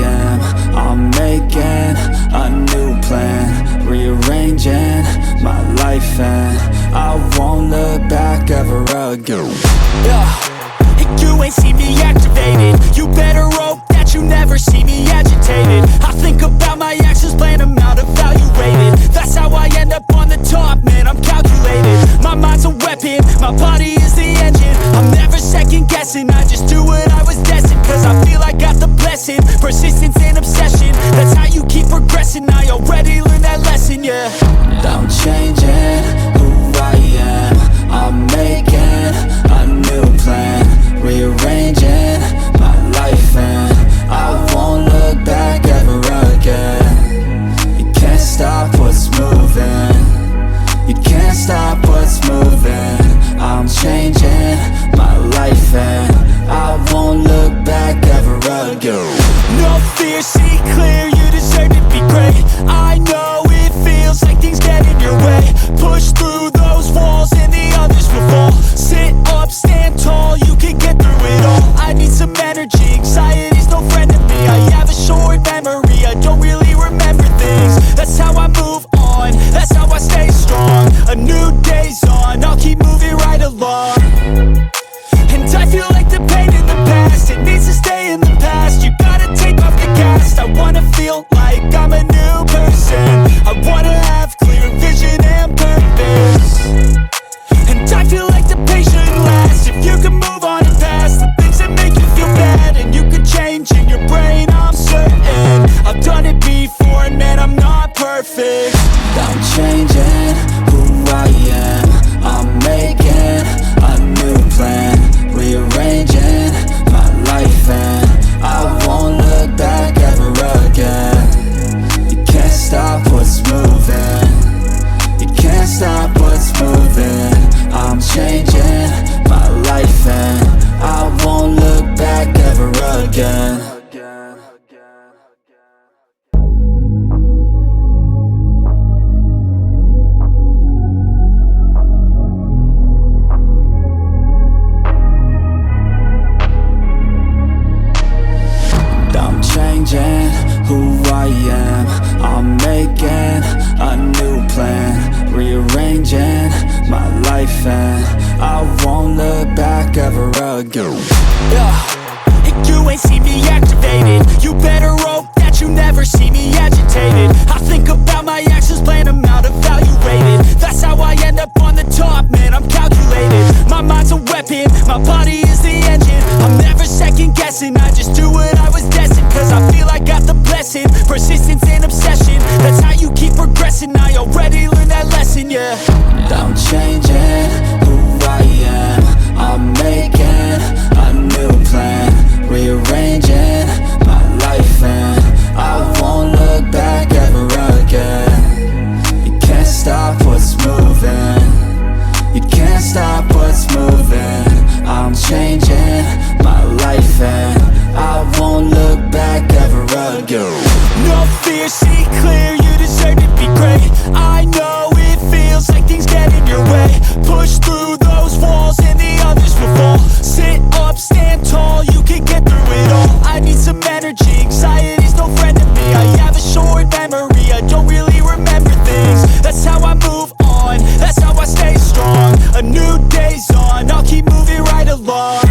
am. I'm making a new plan, rearranging my life, and I won't look back ever again. You ain't see me activated. You better hope that you never see me agitated. I think about my actions, plan them out, evaluated. That's how I end up on the top, man, I'm calculated. My mind's a weapon, my body is the engine. I'm never second guessing, I just do what I was destined. Cause I feel I got the blessing, persistence and obsession. That's how you keep progressing, I already learned that lesson, yeah. I'm changing who I am. I'm making a new plan, rearranging my life, and I won't look back ever again. You can't stop what's moving. You can't stop what's moving. I'm changing my life, and I won't look back ever again. No fear, see clear, you deserve to be great. I know it feels like things get in your way. Push through those walls and the others will fall. Sit up, stand tall, you can get through it all. I need some energy, anxiety's no friend to me. I have a short memory, I don't really remember things. That's how I move on, that's how I stay strong. A new day's on, I'll keep moving right along. And I feel like the pain in the past, it needs to stay in the past. You gotta take off the cast. I wanna feel like I'm a new person. I wanna have clear vision and purpose. And I feel like the pain shouldn't last. If you can move on and past the things that make you feel bad, and you can change in your brain, I'm certain. I've done it before and man, I'm not perfect. I'm changing who I am. I'm making a new plan, rearranging my life, and I won't look back ever again. You can't stop what's moving. You can't stop what's moving. I'm changing my life, and I won't look back ever again. Changing who I am. I'm making a new plan, rearranging my life, and I won't look back ever again. You ain't see me activated. You better hope that you never see me agitated. I think about my actions, plan them out, evaluated. That's how I end up on the top, man, I'm calculated. My mind's a weapon, my body is the engine. I'm never second guessing, I just do what I was destined. Cause I feel I got the blessing, persistence and obsession. That's how you keep progressing, I already learned that lesson, yeah. I'm changing who I am. I'm making a new plan, rearranging my life, and I won't look back ever again. You can't stop what's moving. You can't stop what's moving. I'm changing my life, and I won't look back ever again. No fear, see clear, you deserve to be great. I know it feels like things get in your way. Push through those walls and the others will fall. Sit up, stand tall, you can get through it all. I need some energy, anxiety's no friend to me. I have a short memory, I don't really remember things. That's how I move on, that's how I stay strong. A new day's on, I'll keep moving right along.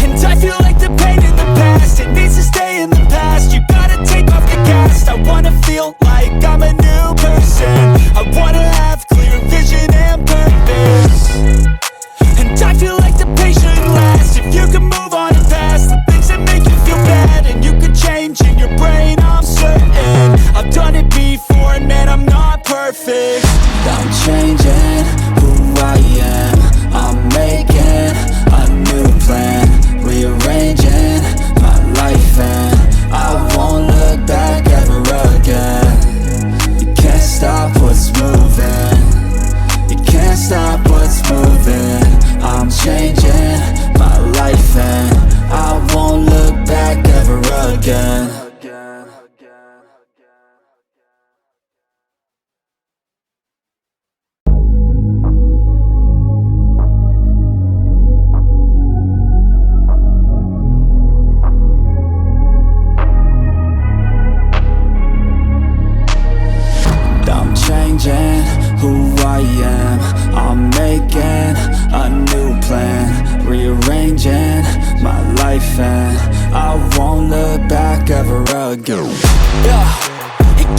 And I feel like the pain in the past, it needs to stay in the past. You gotta take off the cast. I wanna feel like I'm a new person. I wanna have clear vision and purpose. And I feel like the pain shouldn't last. If you can move on and past the things that make you feel bad, and you can change in your brain, I'm certain. I've done it before and man, I'm not perfect. I'm changing who I am. I'm making a new plan, rearranging my life, and I won't look back ever again. You can't stop what's moving. You can't stop what's moving. I'm changing my life, and I won't look back ever again. again.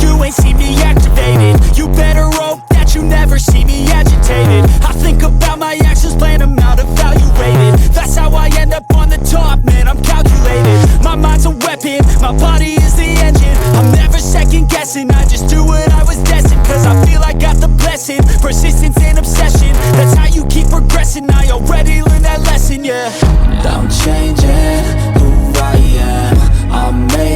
You ain't see me activated. You better hope that you never see me agitated. I think about my actions, plan them out, evaluated. That's how I end up on the top, man, I'm calculated. My mind's a weapon, my body is the engine. I'm never second guessing, I just do what I was destined. Cause I feel I got the blessing, persistence and obsession. That's how you keep progressing, I already learned that lesson, yeah. I'm changing who I am, I'm making